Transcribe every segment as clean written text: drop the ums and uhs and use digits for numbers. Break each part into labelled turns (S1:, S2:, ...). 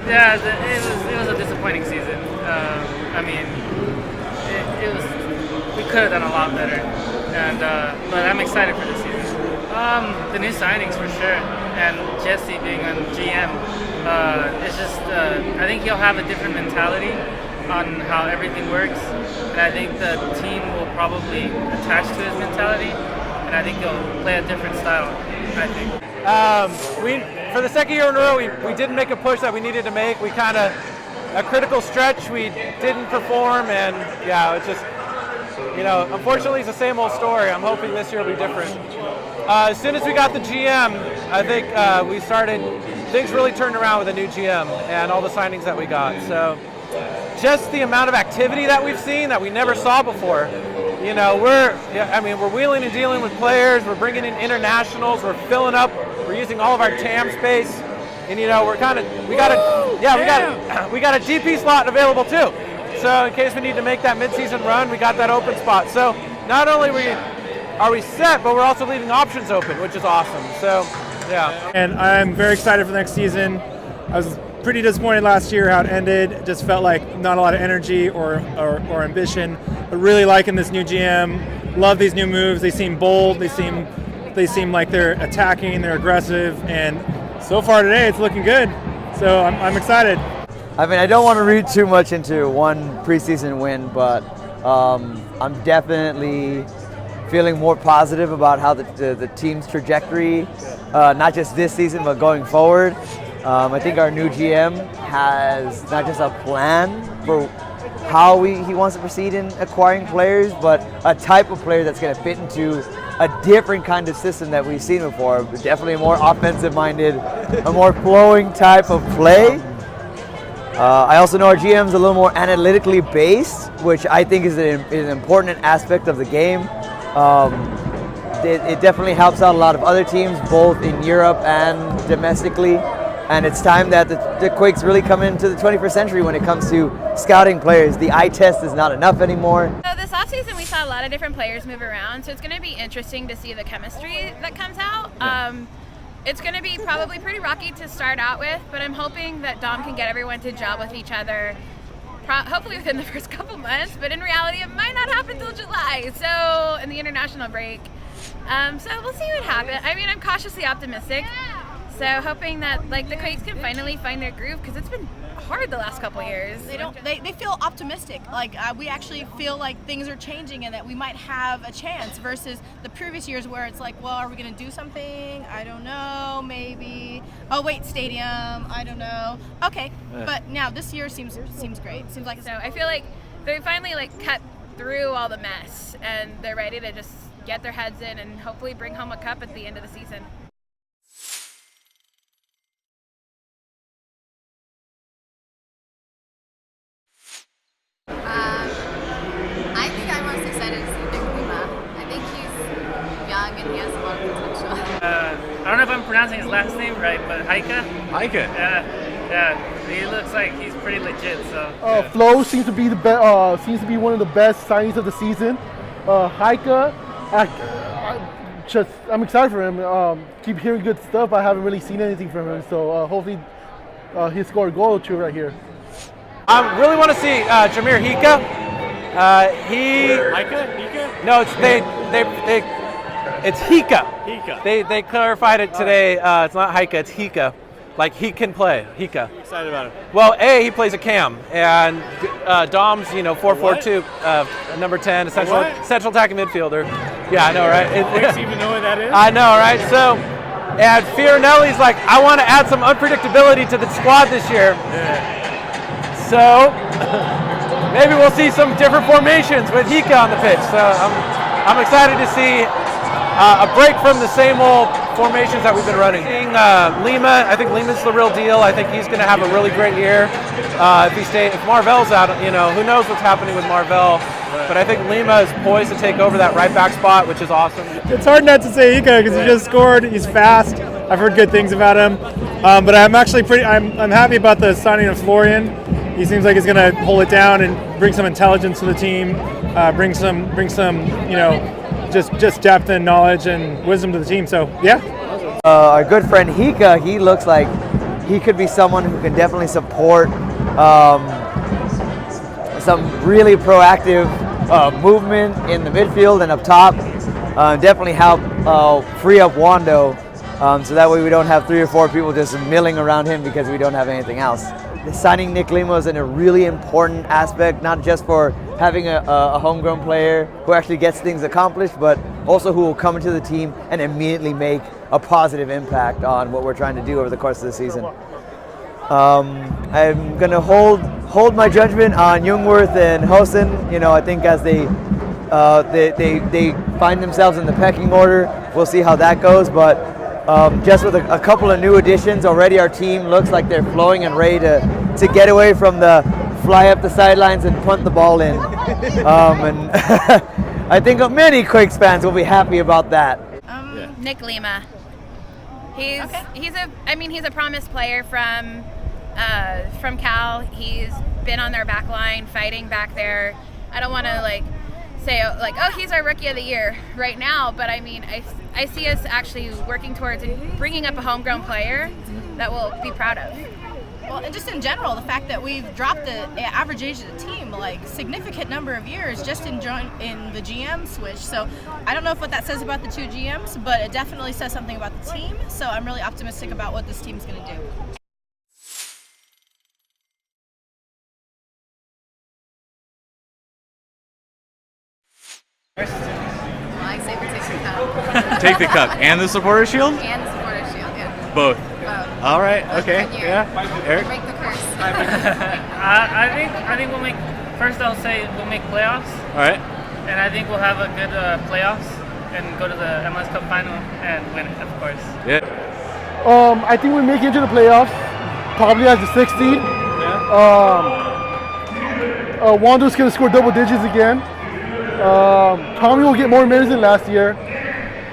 S1: Yeah, it was a disappointing season. I mean, we could have done a lot better, but I'm excited for this season. The new signings for sure, and Jesse being on GM, it's just I think he'll have a different mentality on how everything works, and I think the team will probably attach to his mentality, and I think he'll play a different style. I think.
S2: For the second year in a row, we didn't make a push that we needed to make. We kind of, a critical stretch, we didn't perform, and yeah, it's just, unfortunately it's the same old story. I'm hoping this year will be different. As soon as we got the GM, I think things really turned around with the new GM and all the signings that we got. So just the amount of activity that we've seen that we never saw before. We're wheeling and dealing with players. We're bringing in internationals. We're filling up. We're using all of our TAM space, and we got a DP slot available too. So in case we need to make that midseason run, we got that open spot. So not only are we set, but we're also leaving options open, which is awesome. So yeah.
S3: And I'm very excited for the next season. I was pretty disappointed last year how it ended. It just felt like not a lot of energy or ambition. But really liking this new GM. Love these new moves. They seem bold. They seem like they're attacking. They're aggressive. And so far today, it's looking good. So I'm excited.
S4: I mean, I don't want to read too much into one preseason win, but I'm definitely feeling more positive about how the team's trajectory, not just this season, but going forward. I think our new GM has not just a plan for how he wants to proceed in acquiring players, but a type of player that's going to fit into a different kind of system that we've seen before. Definitely a more offensive-minded, a more flowing type of play. I also know our GM's a little more analytically based, which I think is an important aspect of the game. It definitely helps out a lot of other teams, both in Europe and domestically. And it's time that the Quakes really come into the 21st century when it comes to scouting players. The eye test is not enough anymore.
S5: So this offseason we saw a lot of different players move around, so it's going to be interesting to see the chemistry that comes out. It's going to be probably pretty rocky to start out with, but I'm hoping that Dom can get everyone to gel with each other, hopefully within the first couple months, but in reality it might not happen till July, so in the international break. So we'll see what happens. I mean, I'm cautiously optimistic. So hoping that the Quakes can finally find their groove, because it's been hard the last couple years.
S6: They feel optimistic. We actually feel like things are changing and that we might have a chance versus the previous years where it's like, well, are we going to do something? I don't know, maybe. Oh wait, stadium. I don't know. Okay, but now this year seems great. Seems like
S5: so. I feel like they finally cut through all the mess and they're ready to just get their heads in and hopefully bring home a cup at the end of the season.
S7: I think I'm most excited to see LOBINA. I think he's young and he has a lot of potential.
S1: I don't know if I'm pronouncing his last name right, but Heike?
S8: Heike.
S1: Yeah. He looks like he's pretty legit. So.
S9: Flo seems to be one of the best signings of the season. Heike, I'm excited for him. Keep hearing good stuff. I haven't really seen anything from him, so hopefully he'll score a goal or two right here.
S2: I really want to see Jameer Hika.
S8: Hika?
S2: No, it's Hika.
S8: Hika.
S2: They clarified it today. It's not Hika, it's Hika. Like he can play, Hika.
S8: Excited about him.
S2: Well, he plays a cam, and Dom's 4-4-2, number 10, central attacking midfielder. Yeah, I know, right?
S8: Quakes even know what that is?
S2: I know, right? So, and Fiorinelli's like, I want to add some unpredictability to the squad this year.
S8: Yeah.
S2: So maybe we'll see some different formations with Hika on the pitch. So I'm excited to see a break from the same old formations that we've been running. Lima, I think Lima's the real deal. I think he's going to have a really great year if Marvell's out. Who knows what's happening with Marvell. But I think Lima is poised to take over that right back spot, which is awesome.
S3: It's hard not to say Hika because he just scored. He's fast. I've heard good things about him. But I'm actually I'm happy about the signing of Florian. He seems like he's going to hold it down and bring some intelligence to the team, bring some just depth and knowledge and wisdom to the team. So yeah.
S4: Our good friend Hika, he looks like he could be someone who can definitely support some really proactive movement in the midfield and up top. Definitely help free up Wando, so that way we don't have 3 or 4 people just milling around him because we don't have anything else. Signing Nick Lima is a really important aspect, not just for having a homegrown player who actually gets things accomplished, but also who will come into the team and immediately make a positive impact on what we're trying to do over the course of the season. I'm going to hold my judgment on Jungwirth and Hosen. You know, I think as they find themselves in the pecking order, we'll see how that goes. But just with a couple of new additions, already our team looks like they're flowing and ready to get away from the fly up the sidelines and punt the ball in. And I think many Quakes fans will be happy about that.
S5: Nick Lima. He's a promised player from Cal. He's been on their back line, fighting back there. I don't want to say oh, he's our rookie of the year right now, but I mean I see us actually working towards bringing up a homegrown player that we'll be proud of.
S6: Well, and just in general, the fact that we've dropped the average age of the team significant number of years just in the GM switch. So I don't know what that says about the 2 GMs, but it definitely says something about the team. So I'm really optimistic about what this team's going to do.
S7: I say we take the cup.
S8: Take the cup and the supporter shield?
S7: And the supporter shield, yeah.
S8: Both.
S7: Both.
S8: All right. Okay. Yeah. Eric.
S7: Break the curse.
S1: I think we'll make. First, I'll say we'll make playoffs.
S8: All right.
S1: And I think we'll have a good playoffs and go to the MLS Cup final and win it, of course.
S8: Yeah.
S9: I think we make it into the playoffs, probably as the 6th seed.
S8: Yeah.
S9: Wando's going to score double digits again. Tommy will get more minutes than last year.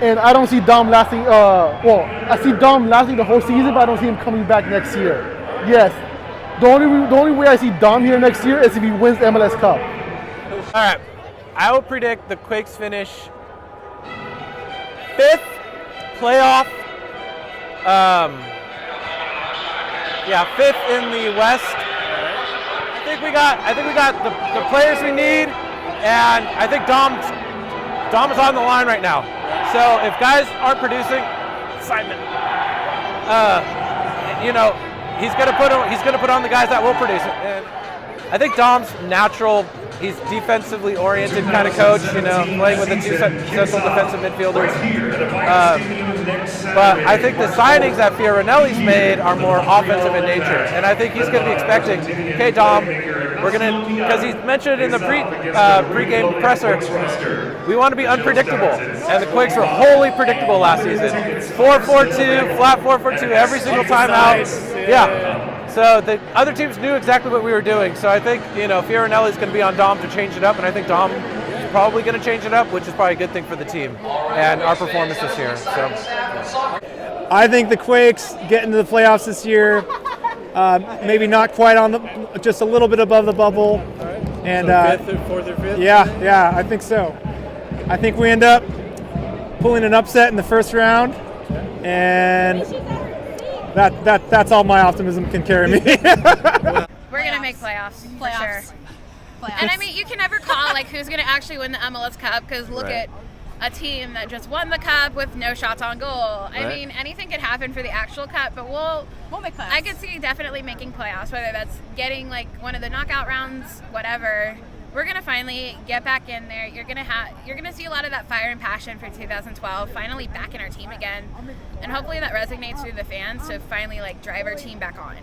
S9: And I don't see Dom lasting, I see Dom lasting the whole season, but I don't see him coming back next year. Yes, the only way I see Dom here next year is if he wins the MLS Cup.
S2: All right, I will predict the Quakes finish 5th playoff. 5th in the West. I think we got the players we need, and I think Dom is on the line right now. So if guys aren't producing, Simon, he's gonna put on the guys that will produce it. And I think Dom's natural. He's defensively oriented kind of coach, playing with the 2 central defensive midfielders. But I think the signings that Fioranelli's made are more offensive in nature, and I think he's going to be expecting, okay, Dom, we're going to, because he mentioned in the pre-game presser, we want to be unpredictable, and the Quakes were wholly predictable last season. 4-4-2, flat 4-4-2 every single time out. Yeah. So the other teams knew exactly what we were doing. So I think, Fioranelli's going to be on Dom to change it up, and I think Dom is probably going to change it up, which is probably a good thing for the team and our performance this year. So
S3: I think the Quakes get into the playoffs this year. Maybe not quite just a little bit above the bubble. And
S8: so 5th or 4th or 5th?
S3: Yeah, I think so. I think we end up pulling an upset in the first round, and that's all my optimism can carry me.
S5: We're gonna make playoffs. For sure. And I mean, you can never call who's gonna actually win the MLS Cup, because look at a team that just won the cup with no shots on goal. I mean, anything could happen for the actual cup, but we'll make playoffs. I could see definitely making playoffs, whether that's getting one of the knockout rounds, whatever. We're gonna finally get back in there. You're gonna see a lot of that fire and passion for 2012 finally back in our team again, and hopefully that resonates through the fans to finally drive our team back on.